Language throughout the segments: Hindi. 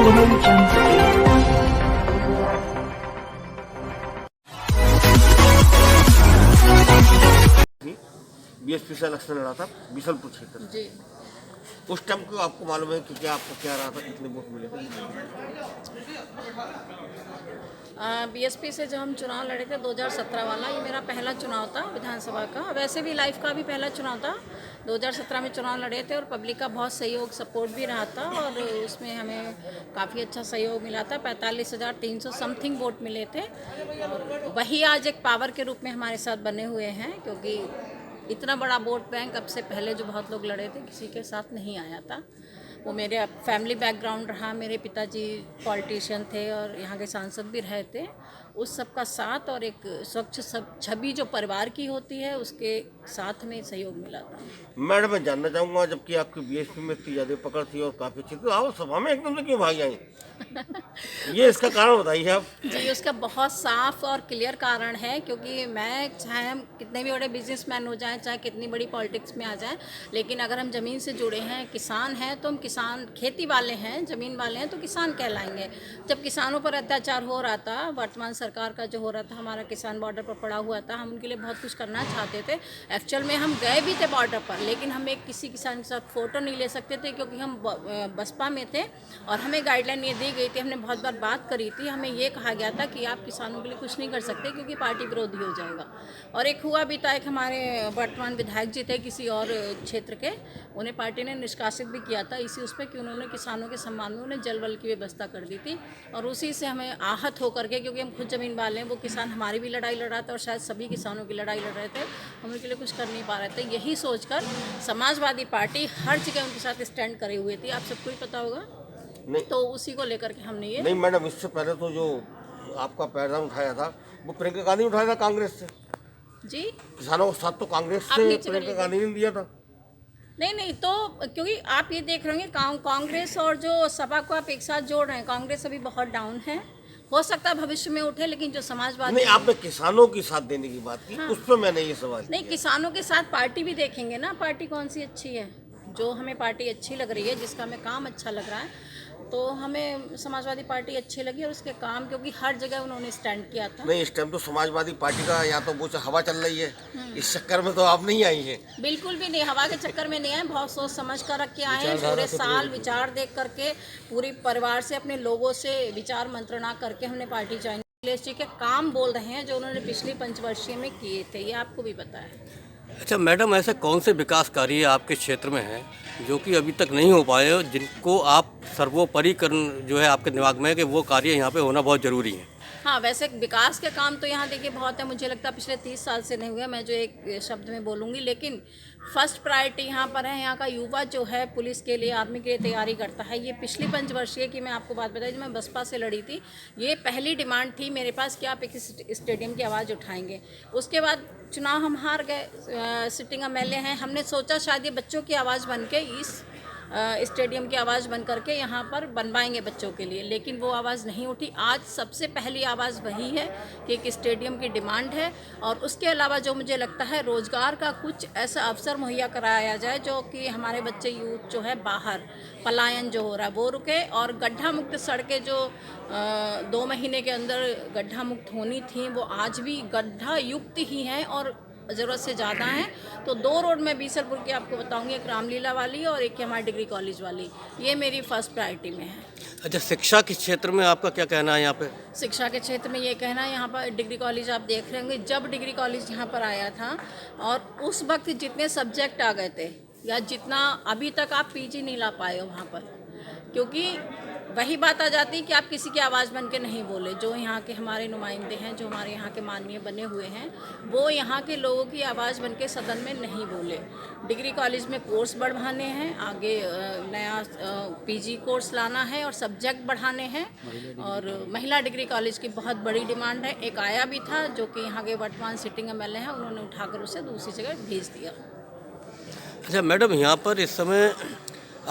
बीएसपी से इलेक्शन लड़ा था बिशनपुर क्षेत्र जी। उस टाइम को आपको मालूम है कि क्या आपको क्या रहा था, कितने वोट मिले थे? बीएसपी से जब हम चुनाव लड़े थे 2017 वाला, ये मेरा पहला चुनाव था विधानसभा का। वैसे भी लाइफ का भी पहला चुनाव था। 2017 में चुनाव लड़े थे और पब्लिक का बहुत सहयोग सपोर्ट भी रहा था और उसमें हमें काफ़ी अच्छा सहयोग मिला था। 45,300 समथिंग वोट मिले थे और वही आज एक पावर के रूप में हमारे साथ बने हुए हैं, क्योंकि इतना बड़ा वोट बैंक अब से पहले जो बहुत लोग लड़े थे किसी के साथ नहीं आया था। वो मेरे फैमिली बैकग्राउंड रहा, मेरे पिताजी पॉलिटिशियन थे और यहाँ के सांसद भी रहे थे। उस सब का साथ और एक स्वच्छ सब छवि जो परिवार की होती है उसके साथ में सहयोग मिला था। मैडम मैं जानना चाहूँगा, जबकि आपकी बीएसपी में इतनी ज़्यादा पकड़ थी और काफ़ी अच्छी, तो आप सभा में एकदम से क्यों भाग आई? ये इसका कारण बताइए आप। जी, उसका बहुत साफ और क्लियर कारण है, क्योंकि मैं चाहे हम कितने भी बड़े बिजनेसमैन हो जाएं, चाहे कितनी बड़ी पॉलिटिक्स में आ जाएं, लेकिन अगर हम ज़मीन से जुड़े हैं, किसान हैं, तो हम किसान खेती वाले हैं, ज़मीन वाले हैं, तो किसान कहलाएंगे। जब किसानों पर अत्याचार हो रहा था, वर्तमान सरकार का जो हो रहा था, हमारा किसान बॉर्डर पर पड़ा हुआ था, हम उनके लिए बहुत कुछ करना चाहते थे। एक्चुअल में हम गए भी थे बॉर्डर पर, लेकिन हम एक किसी किसान के साथ फ़ोटो नहीं ले सकते थे, क्योंकि हम बसपा में थे और हमें गाइडलाइन ये दी गई थी, हमने बहुत बार बात करी थी, हमें ये कहा गया था कि आप किसानों के लिए कुछ नहीं कर सकते क्योंकि पार्टी विरोधी हो जाएगा। और एक हुआ भी था, एक हमारे वर्तमान विधायक जी थे किसी और क्षेत्र के, उन्हें पार्टी ने निष्कासित भी किया था इसी उस पर कि उन्होंने किसानों के सम्मान में उन्हें जल वल की व्यवस्था कर दी थी। और उसी से हमें आहत होकर के, क्योंकि हम खुद ज़मीन वाले हैं, वो किसान हमारी भी लड़ाई लड़ रहा था और शायद सभी किसानों की लड़ाई लड़ रहे थे, हम उनके लिए कुछ कर नहीं पा रहे थे। यही सोचकर समाजवादी पार्टी हर जगह उनके साथ स्टैंड करे हुए थी, आप सबको ही पता होगा। नहीं, तो उसी को लेकर के हमने ये नहीं मैडम, इससे पहले तो जो आपका पैरदान उठाया था वो प्रियंका गांधी उठाया था कांग्रेस से जी। किसानों के साथ तो कांग्रेस से प्रियंका गांधी ने दिया था। नहीं, तो क्योंकि आप ये देख रहे होंगे कांग्रेस और जो सपा को आप एक साथ जोड़ रहे हैं, कांग्रेस अभी बहुत डाउन है, हो सकता है भविष्य में उठे, लेकिन जो समाजवादी नहीं, आपने किसानों की साथ देने की बात की। हाँ। उस पर मैंने ये सवाल नहीं, किसानों के साथ पार्टी भी देखेंगे ना, पार्टी कौन सी अच्छी है, जो हमें पार्टी अच्छी लग रही है, जिसका हमें काम अच्छा लग रहा है, तो हमें समाजवादी पार्टी अच्छी लगी और उसके काम, क्योंकि हर जगह उन्होंने स्टैंड किया था। नहीं, इस टाइम तो समाजवादी पार्टी का या तो वो हवा चल रही है, इस चक्कर में तो आप नहीं आई हैं। बिल्कुल भी नहीं, हवा के चक्कर में नहीं आए, बहुत सोच समझ कर रख के आए हैं। पूरे साल विचार देख करके, पूरी परिवार से, अपने लोगों से विचार मंत्रणा करके हमने पार्टी ज्वाइन की। अखिलेश जी के काम बोल रहे हैं जो उन्होंने पिछली पंचवर्षीय में किए थे, ये आपको भी पता है। अच्छा मैडम, ऐसे कौन से विकास कार्य आपके क्षेत्र में हैं जो कि अभी तक नहीं हो पाए, जिनको आप सर्वोपरि जो है आपके दिमाग में है कि वो कार्य यहाँ पे होना बहुत ज़रूरी है? हाँ, वैसे विकास के काम तो यहाँ देखिए बहुत है, मुझे लगता है पिछले 30 साल से नहीं हुए, मैं जो एक शब्द में बोलूँगी, लेकिन फर्स्ट प्रायोरिटी यहाँ पर है, यहाँ का युवा जो है पुलिस के लिए, आर्मी के लिए तैयारी करता है। ये पिछली पंचवर्षीय की मैं आपको बात बताई, जब मैं बसपा से लड़ी थी, ये पहली डिमांड थी मेरे पास कि आप एक स्टेडियम की आवाज़ उठाएंगे। उसके बाद चुनाव हम हार गए, सिटिंग एमएलए हैं, हमने सोचा शायद ये बच्चों की आवाज़ बन के इस स्टेडियम की आवाज़ बन करके यहाँ पर बनवाएंगे बच्चों के लिए, लेकिन वो आवाज़ नहीं उठी। आज सबसे पहली आवाज़ वही है कि एक स्टेडियम की डिमांड है, और उसके अलावा जो मुझे लगता है रोज़गार का कुछ ऐसा अवसर मुहैया कराया जाए जो कि हमारे बच्चे यूथ जो है बाहर पलायन जो हो रहा है वो रुके, और गड्ढा मुक्त सड़कें जो 2 महीने के अंदर गड्ढा मुक्त होनी थी वो आज भी गड्ढा युक्त ही हैं और ज़रूरत से ज़्यादा है। तो 2 रोड मैं बीसलपुर की आपको बताऊंगी, एक रामलीला वाली और एक हमारी डिग्री कॉलेज वाली, ये मेरी फर्स्ट प्रायोरिटी में है। अच्छा, शिक्षा के क्षेत्र में आपका क्या कहना है यहाँ पे? शिक्षा के क्षेत्र में ये कहना है, यहाँ पर डिग्री कॉलेज आप देख रहे होंगे, जब डिग्री कॉलेज यहाँ पर आया था और उस वक्त जितने सब्जेक्ट आ गए थे, या जितना अभी तक आप पीजी नहीं ला पाए हो वहाँ पर, क्योंकि वही बात आ जाती है कि आप किसी की आवाज़ बन के नहीं बोले। जो यहाँ के हमारे नुमाइंदे हैं, जो हमारे यहाँ के माननीय बने हुए हैं, वो यहाँ के लोगों की आवाज़ बन के सदन में नहीं बोले। डिग्री कॉलेज में कोर्स बढ़ाने हैं, आगे नया पीजी कोर्स लाना है और सब्जेक्ट बढ़ाने हैं, और महिला डिग्री कॉलेज की बहुत बड़ी डिमांड है। एक आया भी था जो कि यहाँ के वर्तमान सिटिंग एमएलए हैं, उन्होंने उठाकर उसे दूसरी जगह भेज दिया। अच्छा मैडम, यहाँ पर इस समय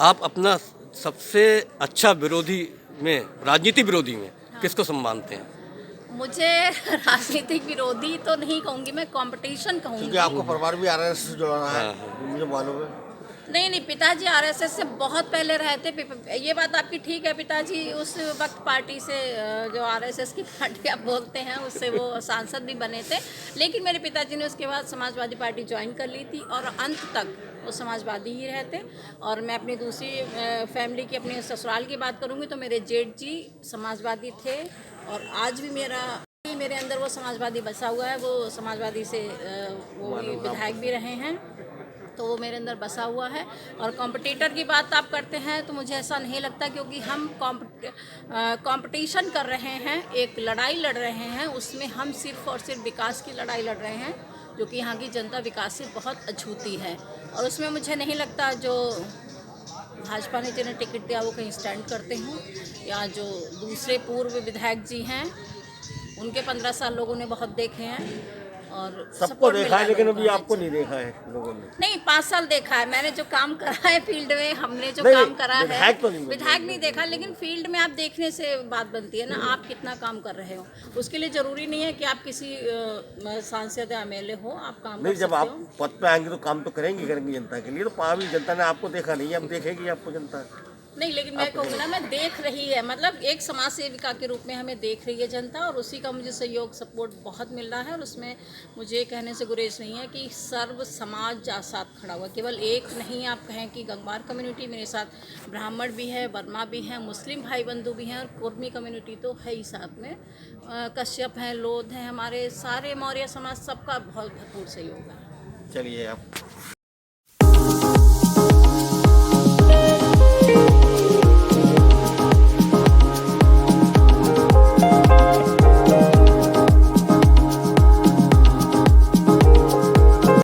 आप अपना सबसे अच्छा विरोधी में, राजनीति विरोधी में किसको सम्मानते हैं? मुझे राजनीतिक विरोधी तो नहीं कहूँगी, मैं कंपटीशन कहूँगी। क्योंकि आपको परिवार भी आरएसएस से जुड़ा है, मुझे मालूम है। नहीं नहीं, पिताजी आरएसएस से बहुत पहले रहे थे। ये बात आपकी ठीक है, पिताजी उस वक्त पार्टी से जो आरएसएस की पार्टी आप बोलते हैं उससे वो सांसद भी बने थे, लेकिन मेरे पिताजी ने उसके बाद समाजवादी पार्टी ज्वाइन कर ली थी और अंत तक वो समाजवादी ही रहे थे। और मैं अपनी दूसरी फैमिली की, अपने ससुराल की बात करूँगी तो मेरे जेठ जी समाजवादी थे और आज भी मेरे अंदर वो समाजवादी बसा हुआ है। वो समाजवादी से वो भी विधायक भी रहे हैं, तो वो मेरे अंदर बसा हुआ है। और कॉम्पिटिटर की बात आप करते हैं तो मुझे ऐसा नहीं लगता, क्योंकि हम कंपटीशन कर रहे हैं, एक लड़ाई लड़ रहे हैं, उसमें हम सिर्फ और सिर्फ विकास की लड़ाई लड़ रहे हैं, जो कि यहाँ की जनता विकास से बहुत अछूती है। और उसमें मुझे नहीं लगता जो भाजपा ने जिन्हें टिकट दिया वो कहीं स्टैंड करते हों, या जो दूसरे पूर्व विधायक जी हैं उनके 15 साल लोगों ने बहुत देखे हैं और सबको support देखा मिला है, लेकिन लोगों अभी को। आपको नहीं देखा है लोगों ने। नहीं, 5 साल देखा है मैंने, जो काम करा है फील्ड में, हमने जो नहीं, काम करा है। विधायक तो नहीं, विधायक नहीं देखा, लेकिन फील्ड में आप देखने से बात बनती है ना, आप कितना काम कर रहे हो। उसके लिए ज़रूरी नहीं है कि आप किसी सांसद या एमएलए हो, आप काम नहीं, कर जब सकते आप हो। पद पे आएंगे तो काम तो करेंगे जनता के लिए। तो अभी जनता ने आपको देखा नहीं है, अब देखेगी आपको जनता। नहीं, लेकिन मैं कहूँगी ना, मैं देख रही है, मतलब एक समाज सेविका के रूप में हमें देख रही है जनता, और उसी का मुझे सहयोग सपोर्ट बहुत मिल रहा है। और उसमें मुझे कहने से गुरेज नहीं है कि सर्व समाज साथ खड़ा हुआ, केवल एक नहीं। आप कहें कि गंगवार कम्युनिटी मेरे साथ, ब्राह्मण भी है, वर्मा भी हैं, मुस्लिम भाई बंधु भी हैं, और कुर्मी कम्युनिटी तो है ही साथ में, कश्यप हैं, लोध हैं, हमारे सारे मौर्य समाज, सबका बहुत भरपूर सहयोग है। चलिए आप